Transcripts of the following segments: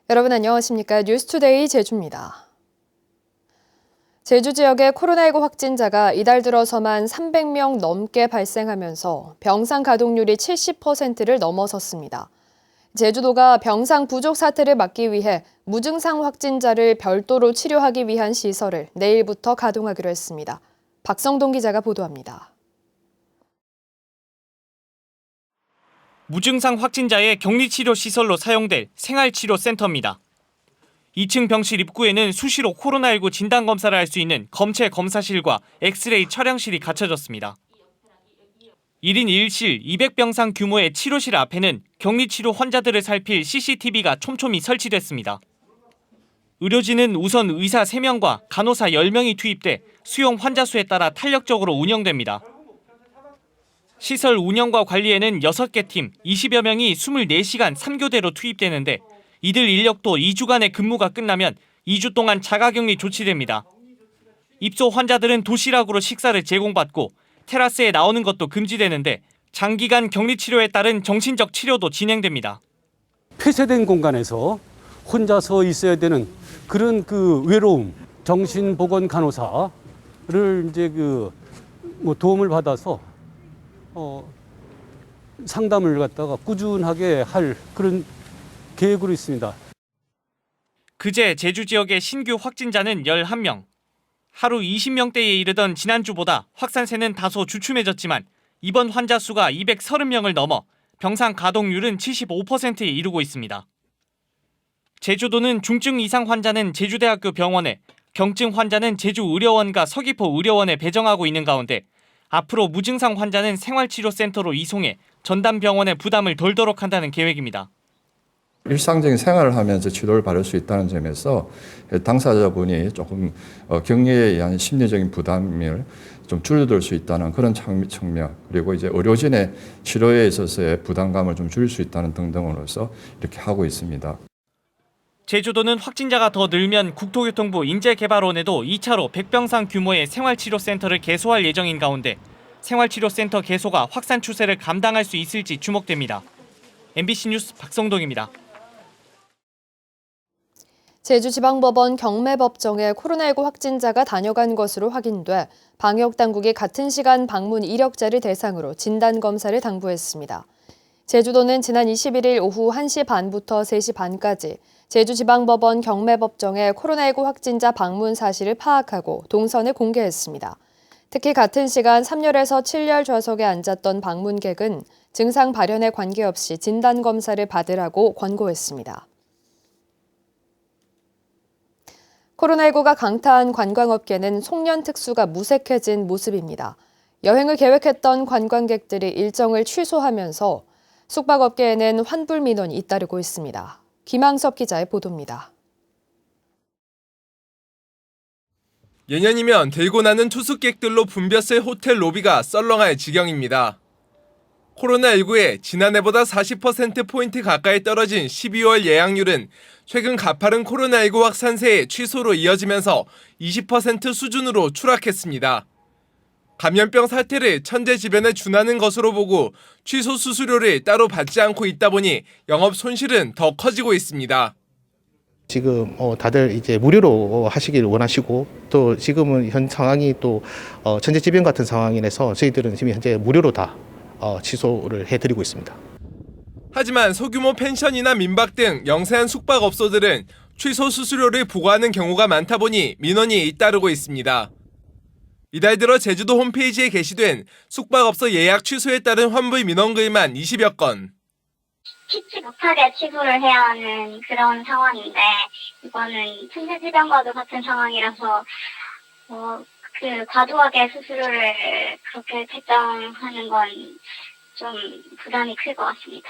여러분 안녕하십니까? 뉴스투데이 제주입니다. 제주 지역의 코로나19 확진자가 이달 들어서만 300명 넘게 발생하면서 병상 가동률이 70%를 넘어섰습니다. 제주도가 병상 부족 사태를 막기 위해 무증상 확진자를 별도로 치료하기 위한 시설을 내일부터 가동하기로 했습니다. 박성동 기자가 보도합니다. 무증상 확진자의 격리치료시설로 사용될 생활치료센터입니다. 2층 병실 입구에는 수시로 코로나19 진단검사를 할 수 있는 검체 검사실과 엑스레이 촬영실이 갖춰졌습니다. 1인 1실 200병상 규모의 치료실 앞에는 격리치료 환자들을 살필 CCTV가 촘촘히 설치됐습니다. 의료진은 우선 의사 3명과 간호사 10명이 투입돼 수용 환자 수에 따라 탄력적으로 운영됩니다. 시설 운영과 관리에는 6개 팀 20여 명이 24시간 3교대로 투입되는데 이들 인력도 2주간의 근무가 끝나면 2주 동안 자가격리 조치됩니다. 입소 환자들은 도시락으로 식사를 제공받고 테라스에 나오는 것도 금지되는데 장기간 격리치료에 따른 정신적 치료도 진행됩니다. 폐쇄된 공간에서 혼자서 있어야 되는 그런 외로움, 정신보건 간호사를 이제 도움을 받아서 상담을 갖다가 꾸준하게 할 그런 계획으로 있습니다. 그제 제주 지역의 신규 확진자는 11명. 하루 20명대에 이르던 지난주보다 확산세는 다소 주춤해졌지만 이번 환자 수가 230명을 넘어 병상 가동률은 75%에 이르고 있습니다. 제주도는 중증 이상 환자는 제주대학교 병원에, 경증 환자는 제주의료원과 서귀포 의료원에 배정하고 있는 가운데 앞으로 무증상 환자는 생활치료센터로 이송해 전담병원의 부담을 덜도록 한다는 계획입니다. 일상적인 생활을 하면서 치료를 받을 수 있다는 점에서 당사자분이 조금 격리에 의한 심리적인 부담을 좀 줄여들 수 있다는 그런 측면, 그리고 이제 의료진의 치료에 있어서의 부담감을 좀 줄일 수 있다는 등등으로서 이렇게 하고 있습니다. 제주도는 확진자가 더 늘면 국토교통부 인재개발원에도 2차로 100병상 규모의 생활치료센터를 개소할 예정인 가운데 생활치료센터 개소가 확산 추세를 감당할 수 있을지 주목됩니다. MBC 뉴스 박성동입니다. 제주지방법원 경매법정에 코로나19 확진자가 다녀간 것으로 확인돼 방역당국이 같은 시간 방문 이력자를 대상으로 진단검사를 당부했습니다. 제주도는 지난 21일 오후 1시 반부터 3시 반까지 제주지방법원 경매법정에 코로나19 확진자 방문 사실을 파악하고 동선을 공개했습니다. 특히 같은 시간 3열에서 7열 좌석에 앉았던 방문객은 증상 발현에 관계없이 진단검사를 받으라고 권고했습니다. 코로나19가 강타한 관광업계는 송년 특수가 무색해진 모습입니다. 여행을 계획했던 관광객들이 일정을 취소하면서 숙박업계에는 환불 민원이 잇따르고 있습니다. 김항섭 기자의 보도입니다. 예년이면 들고 나는 투숙객들로 붐볐을 호텔 로비가 썰렁할 지경입니다. 코로나19에 지난해보다 40%포인트 가까이 떨어진 12월 예약률은 최근 가파른 코로나19 확산세의 취소로 이어지면서 20% 수준으로 추락했습니다. 감염병 사태를 천재지변에 준하는 것으로 보고 취소 수수료를 따로 받지 않고 있다 보니 영업 손실은 더 커지고 있습니다. 지금 다들 이제 무료로 하시길 원하시고 또 지금은 현 상황이 또 천재지변 같은 상황이라서 저희들은 지금 현재 무료로 다 취소를 해드리고 있습니다. 하지만 소규모 펜션이나 민박 등 영세한 숙박업소들은 취소 수수료를 부과하는 경우가 많다 보니 민원이 잇따르고 있습니다. 이달 들어 제주도 홈페이지에 게시된 숙박업소 예약 취소에 따른 환불 민원글만 20여 건. 피치 못하게 취소를 해야 하는 그런 상황인데 이거는 천재지변과도 같은 상황이라서 과도하게 수수료를 그렇게 책정하는 건 좀 부담이 클 것 같습니다.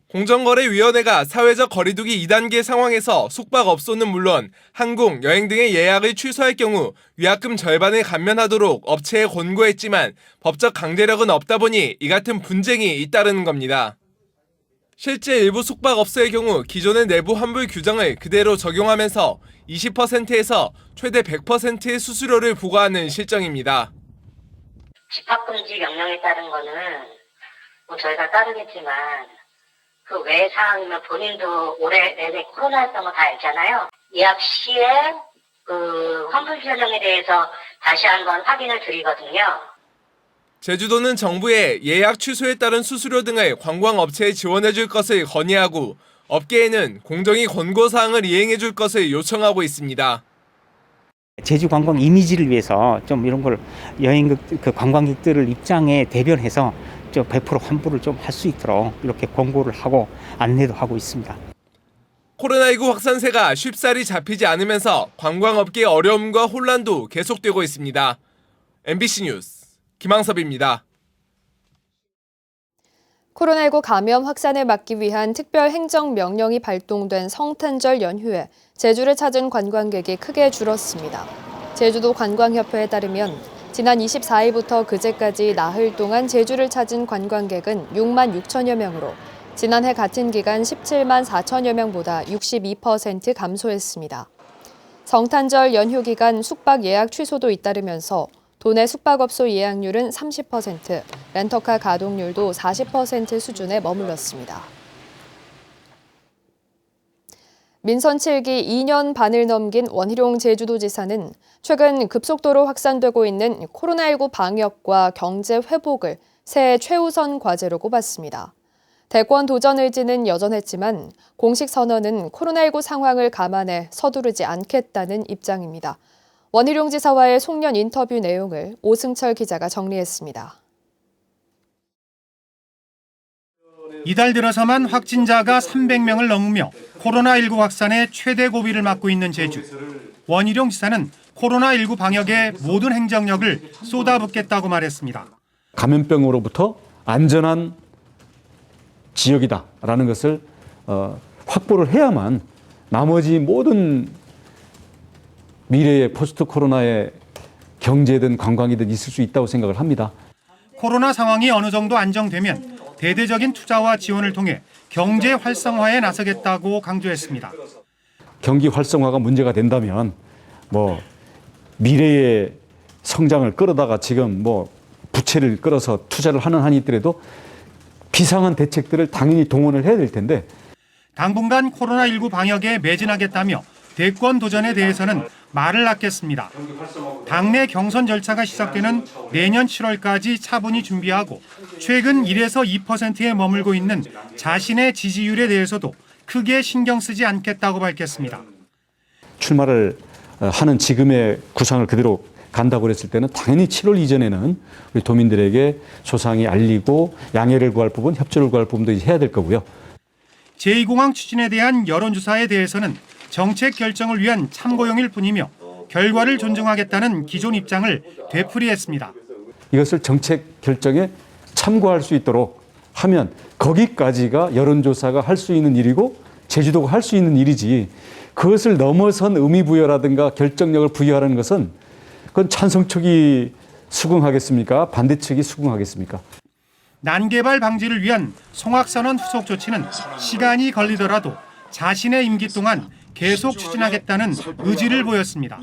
공정거래위원회가 사회적 거리두기 2단계 상황에서 숙박업소는 물론 항공, 여행 등의 예약을 취소할 경우 위약금 절반을 감면하도록 업체에 권고했지만 법적 강제력은 없다 보니 이 같은 분쟁이 잇따르는 겁니다. 실제 일부 숙박업소의 경우 기존의 내부 환불 규정을 그대로 적용하면서 20%에서 최대 100%의 수수료를 부과하는 실정입니다. 집합금지 명령에 따른 거는 저희가 따르겠지만 그 외 상황이면 본인도 올해 내내 코로나였던 거 다 알잖아요. 예약 시에 그 환불 결정에 대해서 다시 한번 확인을 드리거든요. 제주도는 정부에 예약 취소에 따른 수수료 등을 관광업체에 지원해 줄 것을 건의하고 업계에는 공정위 권고사항을 이행해 줄 것을 요청하고 있습니다. 제주 관광 이미지를 위해서 좀 이런 걸 여행객, 그 관광객들을 입장에 대변해서 좀 100% 환불을 좀 할 수 있도록 이렇게 권고를 하고 안내도 하고 있습니다. 코로나19 확산세가 쉽사리 잡히지 않으면서 관광업계의 어려움과 혼란도 계속되고 있습니다. MBC 뉴스 김항섭입니다. 코로나19 감염 확산을 막기 위한 특별 행정명령이 발동된 성탄절 연휴에 제주를 찾은 관광객이 크게 줄었습니다. 제주도 관광협회에 따르면 지난 24일부터 그제까지 나흘 동안 제주를 찾은 관광객은 6만 6천여 명으로 지난해 같은 기간 17만 4천여 명보다 62% 감소했습니다. 성탄절 연휴 기간 숙박 예약 취소도 잇따르면서 도내 숙박업소 예약률은 30%, 렌터카 가동률도 40% 수준에 머물렀습니다. 민선 7기 2년 반을 넘긴 원희룡 제주도지사는 최근 급속도로 확산되고 있는 코로나19 방역과 경제 회복을 새해 최우선 과제로 꼽았습니다. 대권 도전 의지는 여전했지만 공식 선언은 코로나19 상황을 감안해 서두르지 않겠다는 입장입니다. 원희룡 지사와의 송년 인터뷰 내용을 오승철 기자가 정리했습니다. 이달 들어서만 확진자가 300명을 넘으며 코로나19 확산의 최대 고비를 맞고 있는 제주. 원희룡 지사는 코로나19 방역에 모든 행정력을 쏟아붓겠다고 말했습니다. 감염병으로부터 안전한 지역이다라는 것을 확보를 해야만 나머지 모든 미래의 포스트 코로나의 경제든 관광이든 있을 수 있다고 생각을 합니다. 코로나 상황이 어느 정도 안정되면 대대적인 투자와 지원을 통해 경제 활성화에 나서겠다고 강조했습니다. 경기 활성화가 문제가 된다면 미래의 성장을 끌어다가 지금 부채를 끌어서 투자를 하는 한이 있더라도 비상한 대책들을 당연히 동원을 해야 될 텐데 당분간 코로나19 방역에 매진하겠다며 대권 도전에 대해서는 말을 아꼈습니다. 당내 경선 절차가 시작되는 내년 7월까지 차분히 준비하고 최근 1에서 2%에 머물고 있는 자신의 지지율에 대해서도 크게 신경 쓰지 않겠다고 밝혔습니다. 출마를 하는 지금의 구상을 그대로 간다고 그랬을 때는 당연히 7월 이전에는 우리 도민들에게 소상히 알리고 양해를 구할 부분, 협조를 구할 부분도 해야 될 거고요. 제2공항 추진에 대한 여론조사에 대해서는 정책 결정을 위한 참고용일 뿐이며 결과를 존중하겠다는 기존 입장을 되풀이했습니다. 이것을 정책 결정에 참고할 수 있도록 하면 거기까지가 여론조사가 할 수 있는 일이고 제주도가 할 수 있는 일이지 그것을 넘어선 의미부여라든가 결정력을 부여하는 것은 그건 찬성 측이 수긍하겠습니까? 반대 측이 수긍하겠습니까? 난개발 방지를 위한 송악선언 후속 조치는 시간이 걸리더라도 자신의 임기 동안 계속 추진하겠다는 의지를 보였습니다.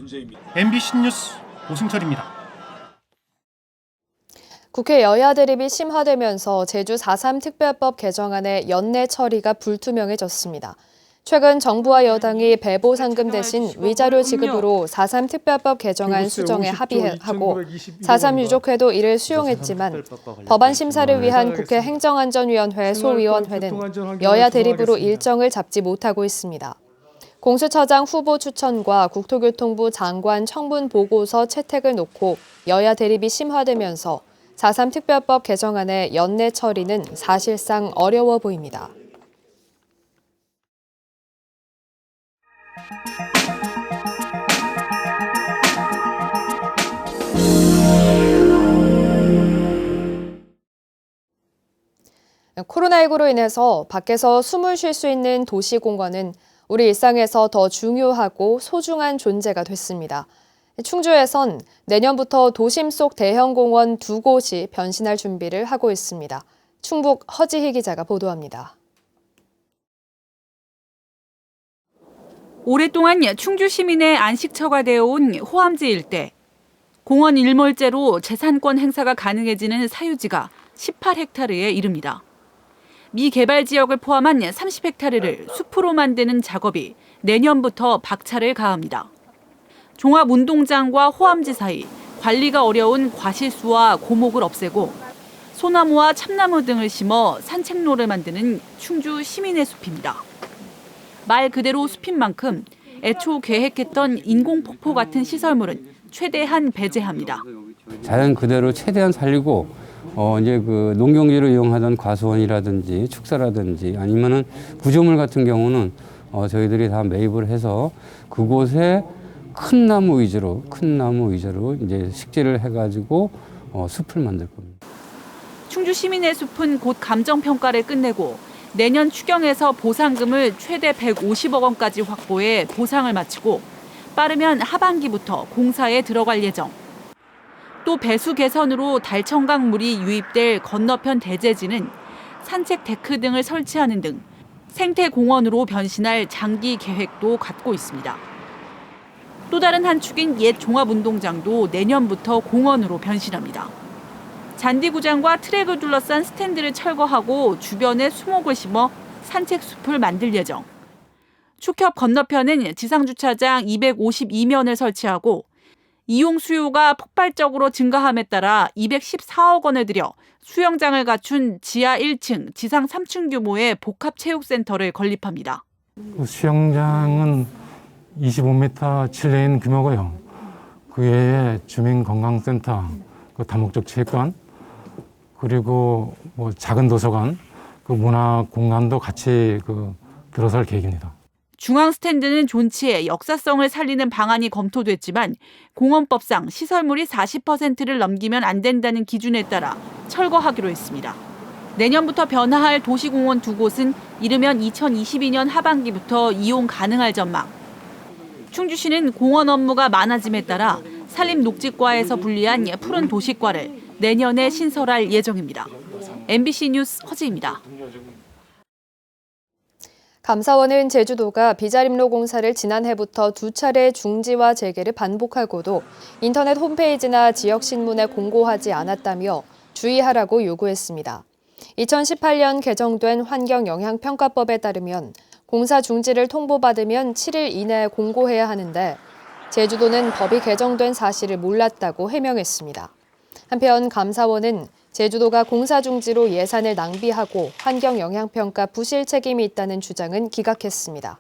MBC 뉴스 오승철입니다. 국회 여야 대립이 심화되면서 제주 4.3 특별법 개정안의 연내 처리가 불투명해졌습니다. 최근 정부와 여당이 배보 상금 대신 위자료 지급으로 4.3 특별법 개정안 수정에 합의하고 4.3 유족회도 이를 수용했지만 법안 심사를 위한 국회 행정안전위원회 소위원회는 여야 대립으로 일정을 잡지 못하고 있습니다. 공수처장 후보 추천과 국토교통부 장관 청문 보고서 채택을 놓고 여야 대립이 심화되면서 4.3 특별법 개정안의 연내 처리는 사실상 어려워 보입니다. 코로나19로 인해서 밖에서 숨을 쉴 수 있는 도시공원은 우리 일상에서 더 중요하고 소중한 존재가 됐습니다. 충주에선 내년부터 도심 속 대형 공원 2곳이 변신할 준비를 하고 있습니다. 충북 허지희 기자가 보도합니다. 오랫동안 충주 시민의 안식처가 되어온 호암지 일대. 공원 일몰제로 재산권 행사가 가능해지는 사유지가 18헥타르에 이릅니다. 미개발 지역을 포함한 30헥타르를 숲으로 만드는 작업이 내년부터 박차를 가합니다. 종합운동장과 호암지 사이 관리가 어려운 과실수와 고목을 없애고 소나무와 참나무 등을 심어 산책로를 만드는 충주 시민의 숲입니다. 말 그대로 숲인 만큼 애초 계획했던 인공폭포 같은 시설물은 최대한 배제합니다. 자연 그대로 최대한 살리고 이제 그 농경지로 이용하던 과수원이라든지 축사라든지 아니면은 구조물 같은 경우는 저희들이 다 매입을 해서 그곳에 큰 나무 위주로 이제 식재를 해가지고 숲을 만들 겁니다. 충주 시민의 숲은 곧 감정 평가를 끝내고 내년 추경에서 보상금을 최대 150억 원까지 확보해 보상을 마치고 빠르면 하반기부터 공사에 들어갈 예정. 또 배수 개선으로 달천강 물이 유입될 건너편 대제지는 산책 데크 등을 설치하는 등 생태공원으로 변신할 장기 계획도 갖고 있습니다. 또 다른 한 축인 옛 종합운동장도 내년부터 공원으로 변신합니다. 잔디구장과 트랙을 둘러싼 스탠드를 철거하고 주변에 수목을 심어 산책숲을 만들 예정. 축협 건너편은 지상주차장 252면을 설치하고 이용 수요가 폭발적으로 증가함에 따라 214억 원을 들여 수영장을 갖춘 지하 1층, 지상 3층 규모의 복합체육센터를 건립합니다. 수영장은 25m 실내인 규모고요. 그 외에 주민건강센터, 다목적 체육관, 그리고 작은 도서관, 문화공간도 같이 들어설 계획입니다. 중앙 스탠드는 존치해 역사성을 살리는 방안이 검토됐지만 공원법상 시설물이 40%를 넘기면 안 된다는 기준에 따라 철거하기로 했습니다. 내년부터 변화할 도시공원 두 곳은 이르면 2022년 하반기부터 이용 가능할 전망. 충주시는 공원 업무가 많아짐에 따라 산림녹지과에서 분리한 푸른 도시과를 내년에 신설할 예정입니다. MBC 뉴스 허지입니다. 감사원은 제주도가 비자림로 공사를 지난해부터 2차례 중지와 재개를 반복하고도 인터넷 홈페이지나 지역신문에 공고하지 않았다며 주의하라고 요구했습니다. 2018년 개정된 환경영향평가법에 따르면 공사 중지를 통보받으면 7일 이내에 공고해야 하는데 제주도는 법이 개정된 사실을 몰랐다고 해명했습니다. 한편 감사원은 제주도가 공사 중지로 예산을 낭비하고 환경영향평가 부실 책임이 있다는 주장은 기각했습니다.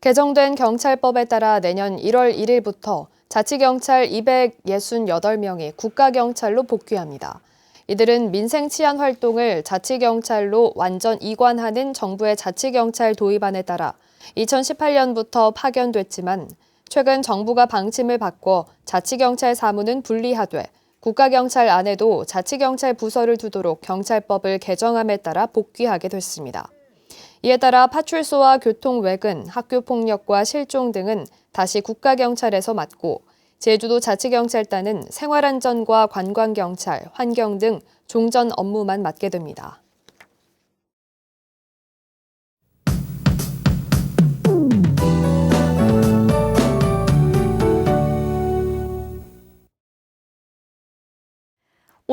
개정된 경찰법에 따라 내년 1월 1일부터 자치경찰 268명이 국가경찰로 복귀합니다. 이들은 민생치안 활동을 자치경찰로 완전 이관하는 정부의 자치경찰 도입안에 따라 2018년부터 파견됐지만 최근 정부가 방침을 바꿔 자치경찰 사무는 분리하되 국가경찰 안에도 자치경찰 부서를 두도록 경찰법을 개정함에 따라 복귀하게 됐습니다. 이에 따라 파출소와 교통외근, 학교폭력과 실종 등은 다시 국가경찰에서 맡고 제주도 자치경찰단은 생활안전과 관광경찰, 환경 등 종전 업무만 맡게 됩니다.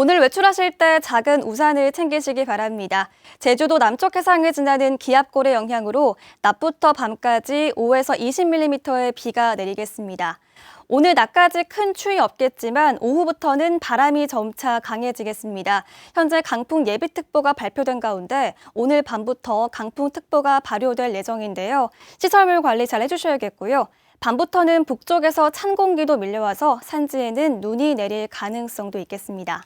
오늘 외출하실 때 작은 우산을 챙기시기 바랍니다. 제주도 남쪽 해상을 지나는 기압골의 영향으로 낮부터 밤까지 5에서 20mm의 비가 내리겠습니다. 오늘 낮까지 큰 추위 없겠지만 오후부터는 바람이 점차 강해지겠습니다. 현재 강풍 예비특보가 발표된 가운데 오늘 밤부터 강풍특보가 발효될 예정인데요. 시설물 관리 잘 해주셔야겠고요. 밤부터는 북쪽에서 찬 공기도 밀려와서 산지에는 눈이 내릴 가능성도 있겠습니다.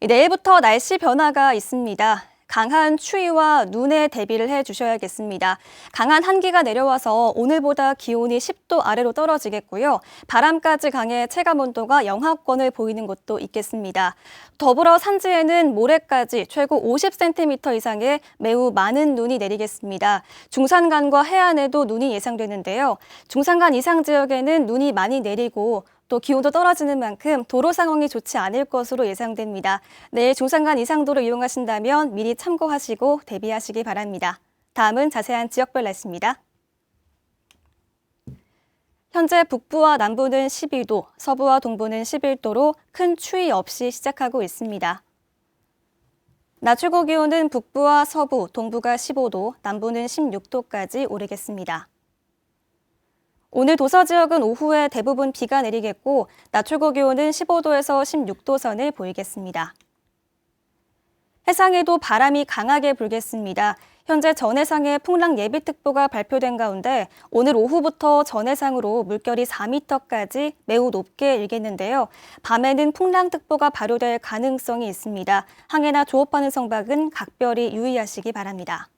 내일부터 날씨 변화가 있습니다. 강한 추위와 눈에 대비를 해주셔야겠습니다. 강한 한기가 내려와서 오늘보다 기온이 10도 아래로 떨어지겠고요. 바람까지 강해 체감온도가 영하권을 보이는 곳도 있겠습니다. 더불어 산지에는 모레까지 최고 50cm 이상의 매우 많은 눈이 내리겠습니다. 중산간과 해안에도 눈이 예상되는데요. 중산간 이상 지역에는 눈이 많이 내리고 또 기온도 떨어지는 만큼 도로 상황이 좋지 않을 것으로 예상됩니다. 내일 중산간 이상도로 이용하신다면 미리 참고하시고 대비하시기 바랍니다. 다음은 자세한 지역별 날씨입니다. 현재 북부와 남부는 12도, 서부와 동부는 11도로 큰 추위 없이 시작하고 있습니다. 낮 최고 기온은 북부와 서부, 동부가 15도, 남부는 16도까지 오르겠습니다. 오늘 도서 지역은 오후에 대부분 비가 내리겠고 낮 최고 기온은 15도에서 16도 선을 보이겠습니다. 해상에도 바람이 강하게 불겠습니다. 현재 전해상에 풍랑 예비특보가 발표된 가운데 오늘 오후부터 전해상으로 물결이 4m까지 매우 높게 일겠는데요. 밤에는 풍랑특보가 발효될 가능성이 있습니다. 항해나 조업하는 선박은 각별히 유의하시기 바랍니다.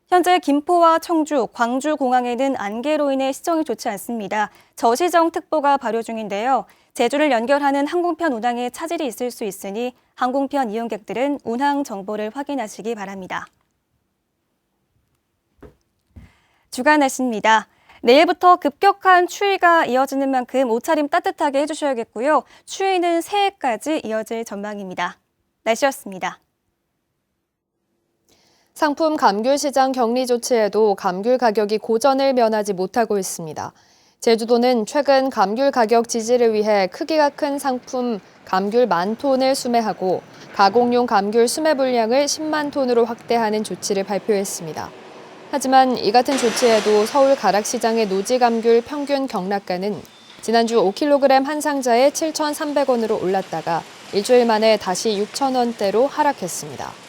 현재 김포와 청주, 광주 공항에는 안개로 인해 시정이 좋지 않습니다. 저시정특보가 발효 중인데요. 제주를 연결하는 항공편 운항에 차질이 있을 수 있으니 항공편 이용객들은 운항 정보를 확인하시기 바랍니다. 주간 날씨입니다. 내일부터 급격한 추위가 이어지는 만큼 옷차림 따뜻하게 해주셔야겠고요. 추위는 새해까지 이어질 전망입니다. 날씨였습니다. 상품 감귤 시장 격리 조치에도 감귤 가격이 고전을 면하지 못하고 있습니다. 제주도는 최근 감귤 가격 지지를 위해 크기가 큰 상품 감귤 10,000톤을 수매하고 가공용 감귤 수매 분량을 10만 톤으로 확대하는 조치를 발표했습니다. 하지만 이 같은 조치에도 서울 가락시장의 노지 감귤 평균 경락가는 지난주 5kg 한 상자에 7,300원으로 올랐다가 일주일 만에 다시 6,000원대로 하락했습니다.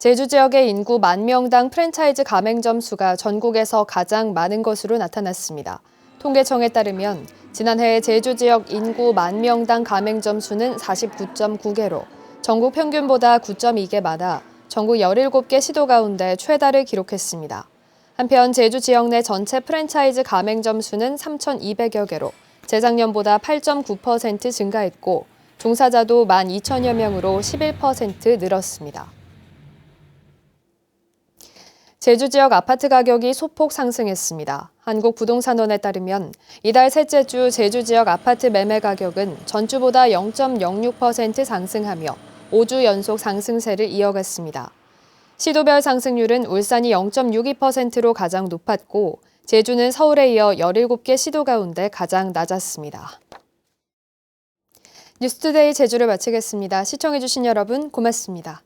제주 지역의 인구 10,000명당 프랜차이즈 가맹점 수가 전국에서 가장 많은 것으로 나타났습니다. 통계청에 따르면 지난해 제주 지역 인구 10,000명당 가맹점 수는 49.9개로 전국 평균보다 9.2개 많아 전국 17개 시도 가운데 최다를 기록했습니다. 한편 제주 지역 내 전체 프랜차이즈 가맹점 수는 3,200여 개로 재작년보다 8.9% 증가했고 종사자도 12,000여 명으로 11% 늘었습니다. 제주 지역 아파트 가격이 소폭 상승했습니다. 한국부동산원에 따르면 이달 셋째 주 제주 지역 아파트 매매 가격은 전주보다 0.06% 상승하며 5주 연속 상승세를 이어갔습니다. 시도별 상승률은 울산이 0.62%로 가장 높았고 제주는 서울에 이어 17개 시도 가운데 가장 낮았습니다. 뉴스투데이 제주를 마치겠습니다. 시청해주신 여러분 고맙습니다.